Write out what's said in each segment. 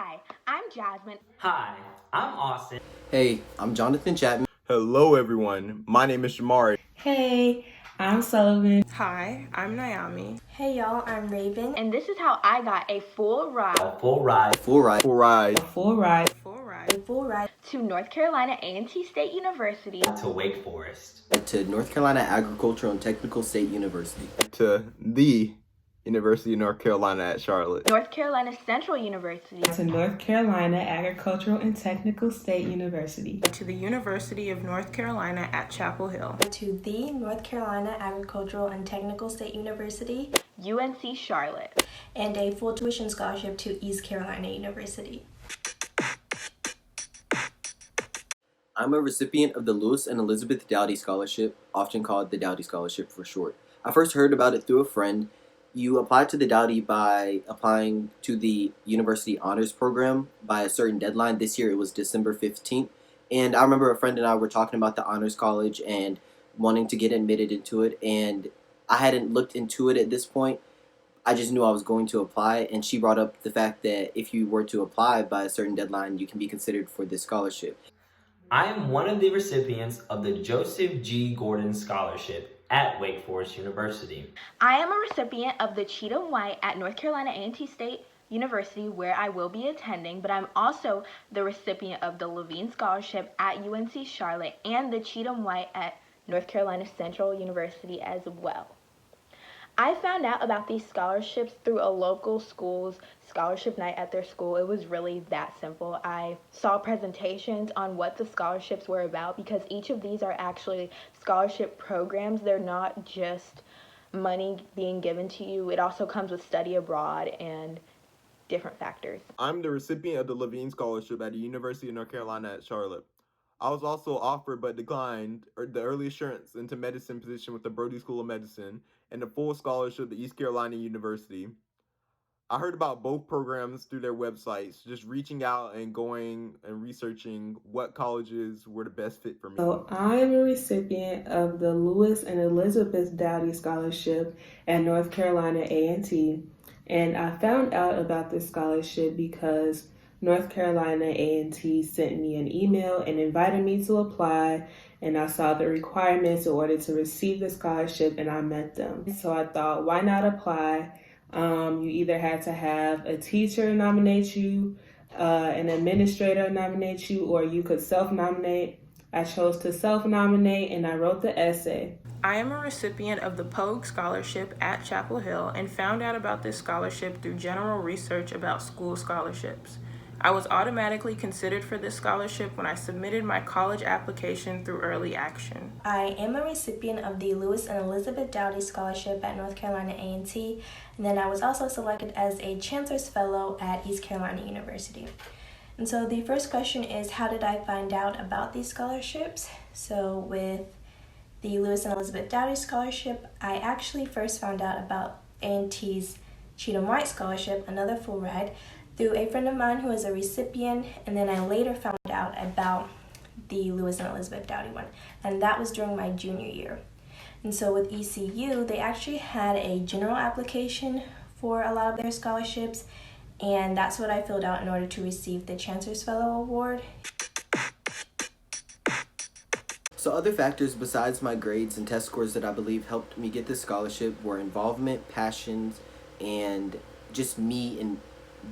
Hi, I'm Jasmine. Hi, I'm Austin. Hey, I'm Jonathan Chapman. Hello, everyone. My name is Shamari. Hey, I'm Sullivan. Hi, I'm Naomi. Hey y'all, I'm Raven. And this is how I got a full ride. A full ride. Full ride. Full ride. A full ride. Full ride. A full ride. To North Carolina A&T State University. To Wake Forest. To North Carolina Agricultural and Technical State University. To the University of North Carolina at Charlotte. North Carolina Central University. To North Carolina Agricultural and Technical State University. To the University of North Carolina at Chapel Hill. To the North Carolina Agricultural and Technical State University. UNC Charlotte. And a full tuition scholarship to East Carolina University. I'm a recipient of the Lewis and Elizabeth Dowdy Scholarship, often called the Dowdy Scholarship for short. I first heard about it through a friend. You apply to the Dowdy by applying to the University Honors Program by a certain deadline. This year it was December 15th. And I remember a friend and I were talking about the Honors College and wanting to get admitted into it. And I hadn't looked into it at this point. I just knew I was going to apply. And she brought up the fact that if you were to apply by a certain deadline, you can be considered for this scholarship. I am one of the recipients of the Joseph G. Gordon Scholarship at Wake Forest University. I am a recipient of the Cheatham White at North Carolina A&T State University, where I will be attending, but I'm also the recipient of the Levine Scholarship at UNC Charlotte and the Cheatham White at North Carolina Central University as well. I found out about these scholarships through a local school's scholarship night at their school. It was really that simple. I saw presentations on what the scholarships were about because each of these are actually scholarship programs. They're not just money being given to you. It also comes with study abroad and different factors. I'm the recipient of the Levine Scholarship at the University of North Carolina at Charlotte. I was also offered but declined the early assurance into medicine position with the Brody School of Medicine and the full scholarship at East Carolina University. I heard about both programs through their websites, just reaching out and going and researching what colleges were the best fit for me. So I'm a recipient of the Lewis and Elizabeth Dowdy Scholarship at North Carolina A&T, and I found out about this scholarship because North Carolina A&T sent me an email and invited me to apply, and I saw the requirements in order to receive the scholarship and I met them. So I thought, why not apply? You either had to have a teacher nominate you, an administrator nominate you, or you could self-nominate. I chose to self-nominate and I wrote the essay. I am a recipient of the Pogue Scholarship at Chapel Hill and found out about this scholarship through general research about school scholarships. I was automatically considered for this scholarship when I submitted my college application through Early Action. I am a recipient of the Lewis and Elizabeth Dowdy Scholarship at North Carolina A&T, and then I was also selected as a Chancellor's Fellow at East Carolina University. And so the first question is, how did I find out about these scholarships? So with the Lewis and Elizabeth Dowdy Scholarship, I actually first found out about A&T's Cheatham White Scholarship, another full ride, through a friend of mine who is a recipient, and then I later found out about the Lewis and Elizabeth Dowdy one, and that was during my junior year. And so with ECU, they actually had a general application for a lot of their scholarships, and that's what I filled out in order to receive the Chancellor's Fellow Award. So other factors besides my grades and test scores that I believe helped me get this scholarship were involvement, passions, and just me and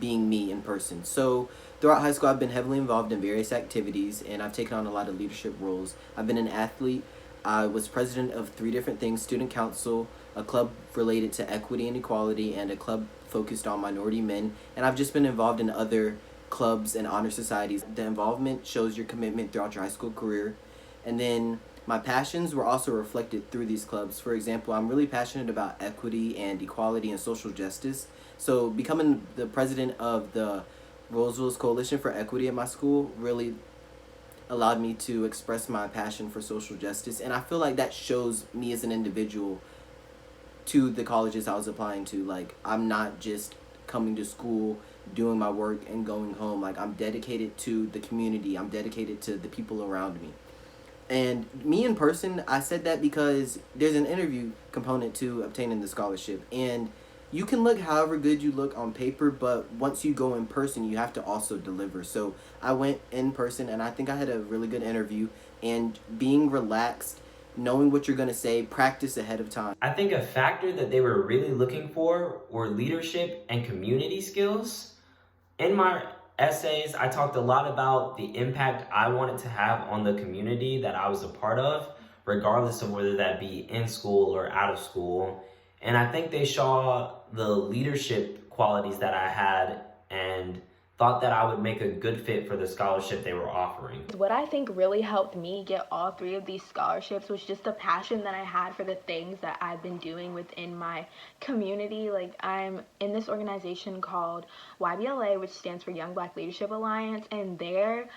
being me in person. So throughout high school, I've been heavily involved in various activities and I've taken on a lot of leadership roles. I've been an athlete. I was president of 3 different things: student council, a club related to equity and equality, and a club focused on minority men. And I've just been involved in other clubs and honor societies. The involvement shows your commitment throughout your high school career. And then my passions were also reflected through these clubs. For example, I'm really passionate about equity and equality and social justice. So becoming the president of the Roseville's Coalition for Equity at my school really allowed me to express my passion for social justice. And I feel like that shows me as an individual to the colleges I was applying to. Like, I'm not just coming to school, doing my work, and going home. Like, I'm dedicated to the community. I'm dedicated to the people around me. And me in person, I said that because there's an interview component to obtaining the scholarship. And You can look however good you look on paper, but once you go in person, you have to also deliver. So I went in person, and I think I had a really good interview. And being relaxed, knowing what you're going to say, practice ahead of time. I think a factor that they were really looking for were leadership and community skills. In my essays, I talked a lot about the impact I wanted to have on the community that I was a part of, regardless of whether that be in school or out of school. And I think they saw the leadership qualities that I had and thought that I would make a good fit for the scholarship they were offering. What I think really helped me get all three of these scholarships was just the passion that I had for the things that I've been doing within my community. Like, I'm in this organization called YBLA, which stands for Young Black Leadership Alliance, and there,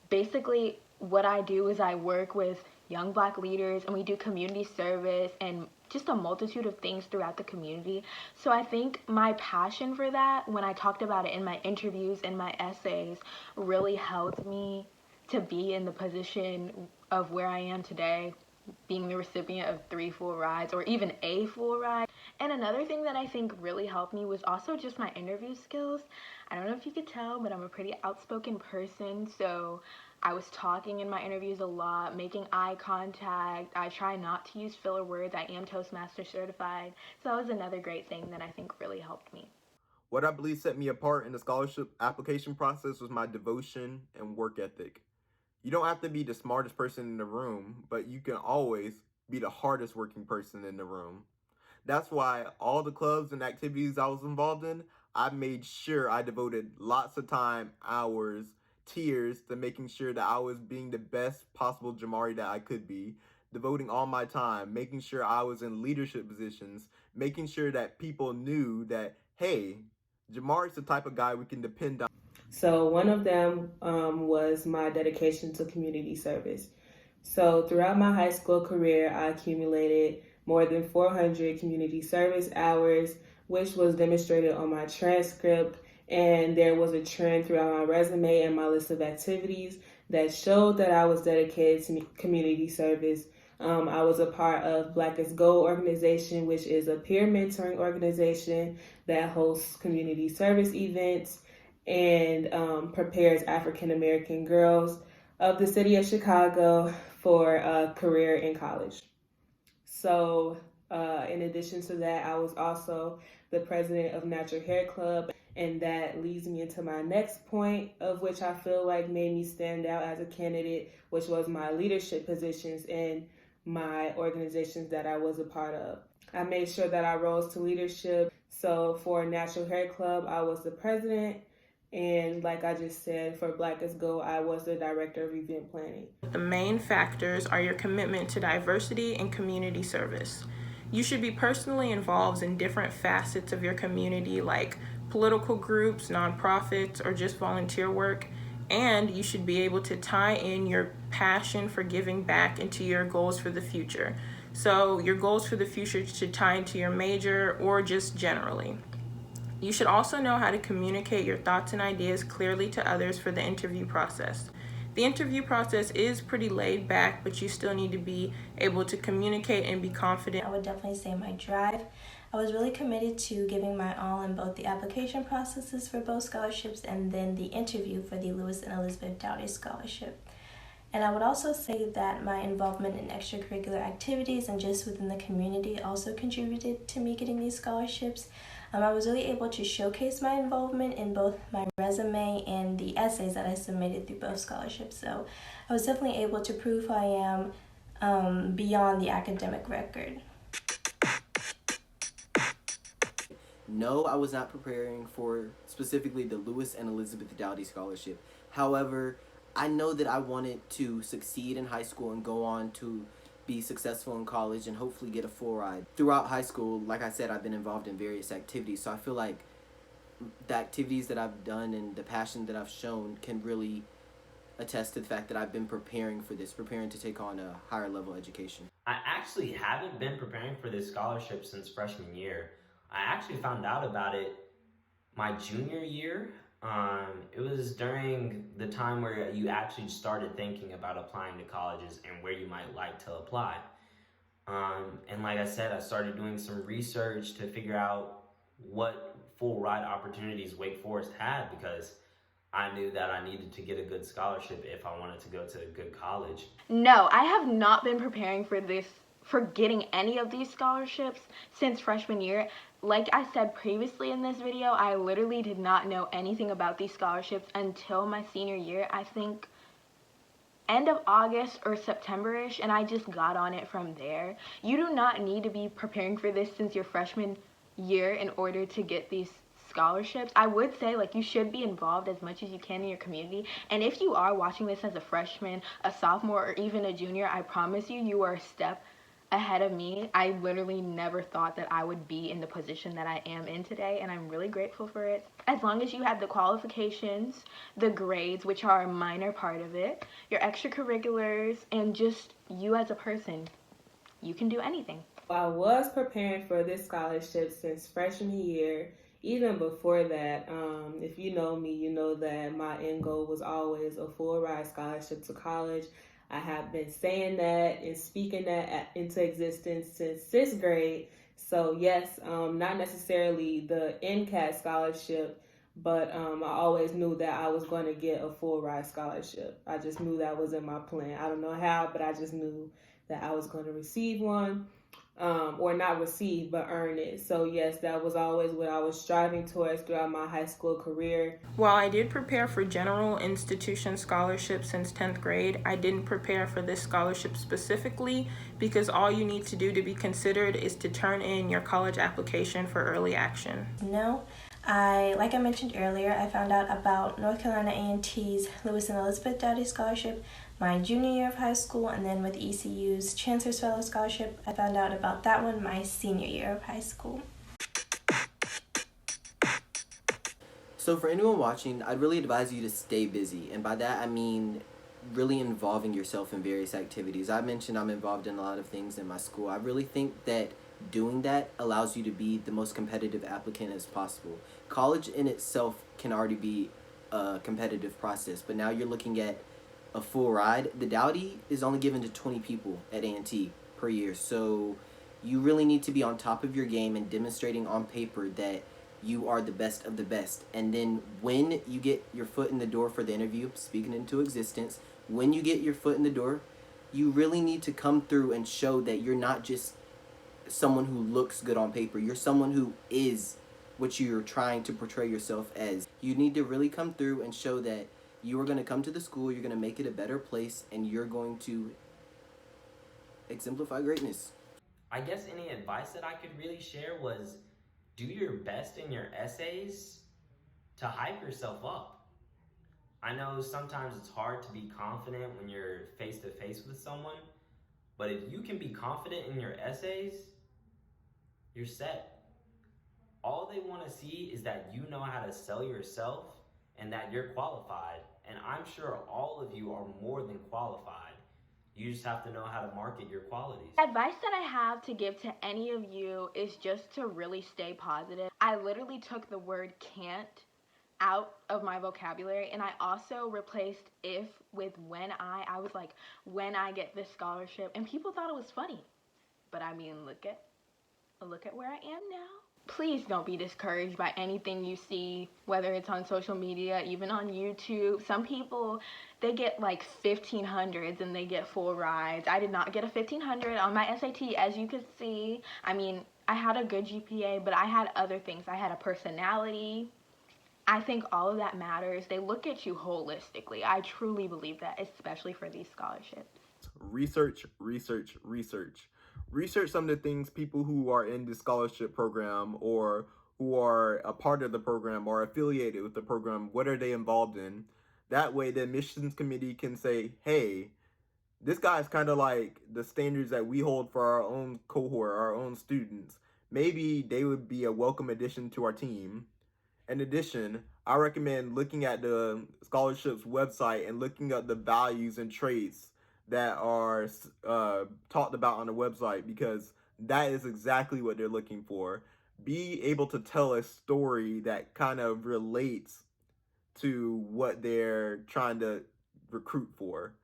basically, what I do is I work with young Black leaders, and we do community service and just a multitude of things throughout the community. So I think my passion for that, when I talked about it in my interviews and my essays, really helped me to be in the position of where I am today, being the recipient of 3 full rides or even a full ride. And another thing that I think really helped me was also just my interview skills. I don't know if you could tell, but I'm a pretty outspoken person, so I was talking in my interviews a lot, making eye contact. I try not to use filler words. I am Toastmaster certified. So that was another great thing that I think really helped me. What I believe set me apart in the scholarship application process was my devotion and work ethic. You don't have to be the smartest person in the room, but you can always be the hardest working person in the room. That's why all the clubs and activities I was involved in, I made sure I devoted lots of time, hours, tears to making sure that I was being the best possible Jamari that I could be, devoting all my time, making sure I was in leadership positions, making sure that people knew that, hey, Jamari's the type of guy we can depend on. So one of them was my dedication to community service. So throughout my high school career, I accumulated more than 400 community service hours, which was demonstrated on my transcript. And there was a trend throughout my resume and my list of activities that showed that I was dedicated to community service. I was a part of Black as Gold organization, which is a peer mentoring organization that hosts community service events and prepares African American girls of the city of Chicago for a career in college. So in addition to that, I was also the president of Natural Hair Club, and that leads me into my next point, of which I feel like made me stand out as a candidate, which was my leadership positions in my organizations that I was a part of. I made sure that I rose to leadership. So for Natural Hair Club, I was the president. And like I just said, for Black as Gold, I was the director of event planning. The main factors are your commitment to diversity and community service. You should be personally involved in different facets of your community, like political groups, nonprofits, or just volunteer work. And you should be able to tie in your passion for giving back into your goals for the future. So your goals for the future should tie into your major or just generally. You should also know how to communicate your thoughts and ideas clearly to others for the interview process. The interview process is pretty laid back, but you still need to be able to communicate and be confident. I would definitely say my drive. I was really committed to giving my all in both the application processes for both scholarships and then the interview for the Lewis and Elizabeth Dowdy Scholarship. And I would also say that my involvement in extracurricular activities and just within the community also contributed to me getting these scholarships. I was really able to showcase my involvement in both my resume and the essays that I submitted through both scholarships. So I was definitely able to prove who I am beyond the academic record. No, I was not preparing for specifically the Lewis and Elizabeth Dowdy Scholarship. However, I know that I wanted to succeed in high school and go on to be successful in college and hopefully get a full ride. Throughout high school, like I said, I've been involved in various activities, so I feel like the activities that I've done and the passion that I've shown can really attest to the fact that I've been preparing for this, preparing to take on a higher level education. I actually haven't been preparing for this scholarship since freshman year. I actually found out about it my junior year. It was during the time where you actually started thinking about applying to colleges and where you might like to apply. And like I said, I started doing some research to figure out what full ride opportunities Wake Forest had, because I knew that I needed to get a good scholarship if I wanted to go to a good college. No, I have not been preparing for getting any of these scholarships since freshman year. Like I said previously in this video, I literally did not know anything about these scholarships until my senior year. I think end of August or September-ish, and I just got on it from there. You do not need to be preparing for this since your freshman year in order to get these scholarships. I would say, like, you should be involved as much as you can in your community, and if you are watching this as a freshman, a sophomore, or even a junior, I promise you, you are a step ahead of me. I literally never thought that I would be in the position that I am in today, and I'm really grateful for it. As long as you have the qualifications, the grades, which are a minor part of it, your extracurriculars, and just you as a person, you can do anything. I was preparing for this scholarship since freshman year. Even before that, if you know me, you know that my end goal was always a full ride scholarship to college. I have been saying that and speaking that into existence since 6th grade. So yes, not necessarily the NCAT scholarship, but I always knew that I was going to get a full ride scholarship. I just knew that was in my plan. I don't know how, but I just knew that I was going to receive one. Or not receive, but earn it. So yes, that was always what I was striving towards throughout my high school career. While I did prepare for general institution scholarships since 10th grade, I didn't prepare for this scholarship specifically because all you need to do to be considered is to turn in your college application for early action. No, like I mentioned earlier, I found out about North Carolina A&T's Lewis and Elizabeth Dowdy Scholarship my junior year of high school, and then with ECU's Chancellor's Fellow Scholarship, I found out about that one my senior year of high school. So for anyone watching, I'd really advise you to stay busy. And by that, I mean really involving yourself in various activities. I mentioned I'm involved in a lot of things in my school. I really think that doing that allows you to be the most competitive applicant as possible. College in itself can already be a competitive process, but now you're looking at a full ride. The Dowdy is only given to 20 people at A&T per year, so you really need to be on top of your game and demonstrating on paper that you are the best of the best. And then when you get your foot in the door for the interview, speaking into existence, when you get your foot in the door, you really need to come through and show that you're not just someone who looks good on paper. You're someone who is what you're trying to portray yourself as. You need to really come through and show that you are going to come to the school, you're going to make it a better place, and you're going to exemplify greatness. I guess any advice that I could really share was do your best in your essays to hype yourself up. I know sometimes it's hard to be confident when you're face to face with someone, but if you can be confident in your essays, you're set. All they want to see is that you know how to sell yourself and that you're qualified. And I'm sure all of you are more than qualified. You just have to know how to market your qualities. Advice that I have to give to any of you is just to really stay positive. I literally took the word can't out of my vocabulary, and I also replaced if with when I was like, when I get this scholarship, and people thought it was funny. But I mean, look at where I am now. Please don't be discouraged by anything you see, whether it's on social media, even on YouTube. Some people, they get like 1500s and they get full rides. I did not get a 1500 on my SAT, as you could see. I mean, I had a good GPA, but I had other things. I had a personality. I think all of that matters. They look at you holistically. I truly believe that, especially for these scholarships. Research, research, research. Research some of the things people who are in the scholarship program or who are a part of the program or affiliated with the program, what are they involved in? That way the admissions committee can say, hey, this guy's kind of like the standards that we hold for our own cohort, our own students. Maybe they would be a welcome addition to our team. In addition, I recommend looking at the scholarship's website and looking at the values and traits that are talked about on the website, because that is exactly what they're looking for. Be able to tell a story that kind of relates to what they're trying to recruit for.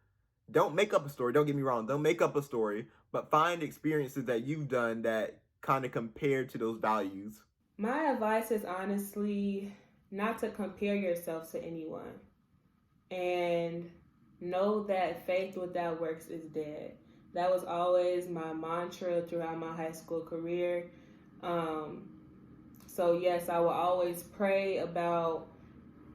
Don't make up a story. Don't get me wrong. Don't make up a story, but find experiences that you've done that kind of compare to those values. My advice is honestly not to compare yourself to anyone, and know that faith without works is dead. That was always my mantra throughout my high school career. So yes, I will always pray about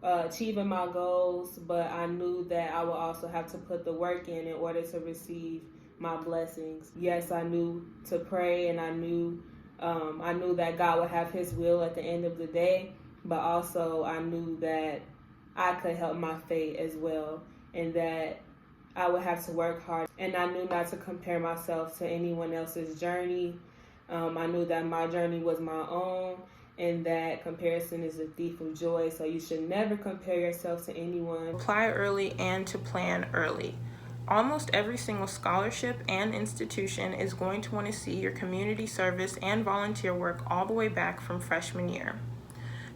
achieving my goals, but I knew that I would also have to put the work in order to receive my blessings. Yes, I knew to pray, and I knew that God would have His will at the end of the day, but also I knew that I could help my fate as well, and that I would have to work hard. And I knew not to compare myself to anyone else's journey. I knew that my journey was my own, and that comparison is a thief of joy. So you should never compare yourself to anyone. Apply early and to plan early. Almost every single scholarship and institution is going to want to see your community service and volunteer work all the way back from freshman year.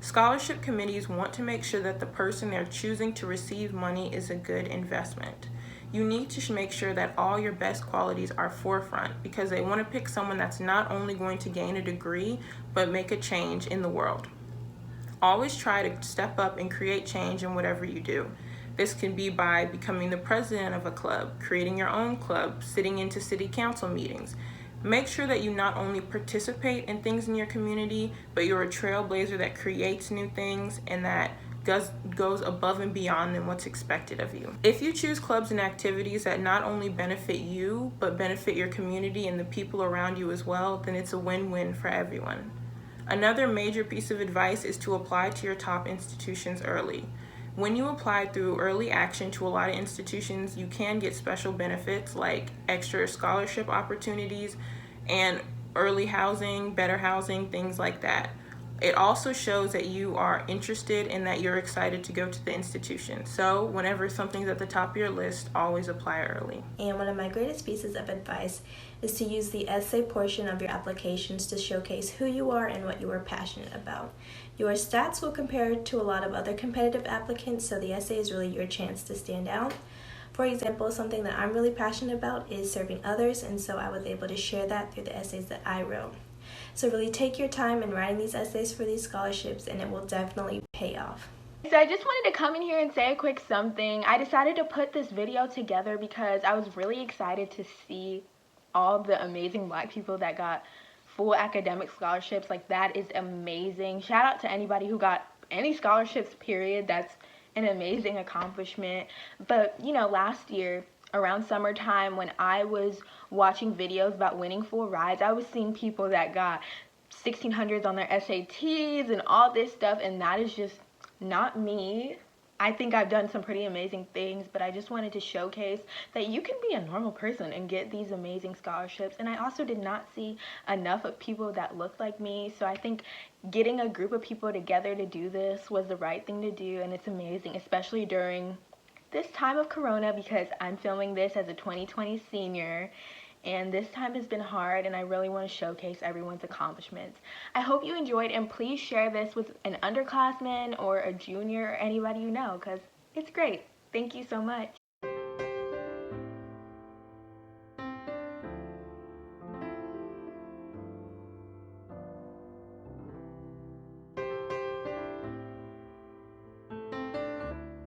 Scholarship committees want to make sure that the person they're choosing to receive money is a good investment. You need to make sure that all your best qualities are forefront, because they want to pick someone that's not only going to gain a degree, but make a change in the world. Always try to step up and create change in whatever you do. This can be by becoming the president of a club, creating your own club, sitting into city council meetings. Make sure that you not only participate in things in your community, but you're a trailblazer that creates new things and that goes above and beyond than what's expected of you. If you choose clubs and activities that not only benefit you, but benefit your community and the people around you as well, then it's a win-win for everyone. Another major piece of advice is to apply to your top institutions early. When you apply through early action to a lot of institutions, you can get special benefits like extra scholarship opportunities and early housing, better housing, things like that. It also shows that you are interested and that you're excited to go to the institution. So whenever something's at the top of your list, always apply early. And one of my greatest pieces of advice is to use the essay portion of your applications to showcase who you are and what you are passionate about. Your stats will compare to a lot of other competitive applicants, so the essay is really your chance to stand out. For example, something that I'm really passionate about is serving others, and so I was able to share that through the essays that I wrote. So really take your time in writing these essays for these scholarships, and it will definitely pay off. So I just wanted to come in here and say a quick something. I decided to put this video together because I was really excited to see all the amazing Black people that got full academic scholarships. Like, that is amazing. Shout out to anybody who got any scholarships, period. That's an amazing accomplishment. But, you know, last year around summertime, when I was watching videos about winning full rides, I was seeing people that got 1600s on their SATs and all this stuff, and that is just not me. I think I've done some pretty amazing things, but I just wanted to showcase that you can be a normal person and get these amazing scholarships. And I also did not see enough of people that looked like me, so I think getting a group of people together to do this was the right thing to do, and it's amazing, especially during this time of Corona, because I'm filming this as a 2020 senior, and this time has been hard, and I really want to showcase everyone's accomplishments. I hope you enjoyed, and please share this with an underclassman or a junior or anybody you know, because it's great. Thank you so much.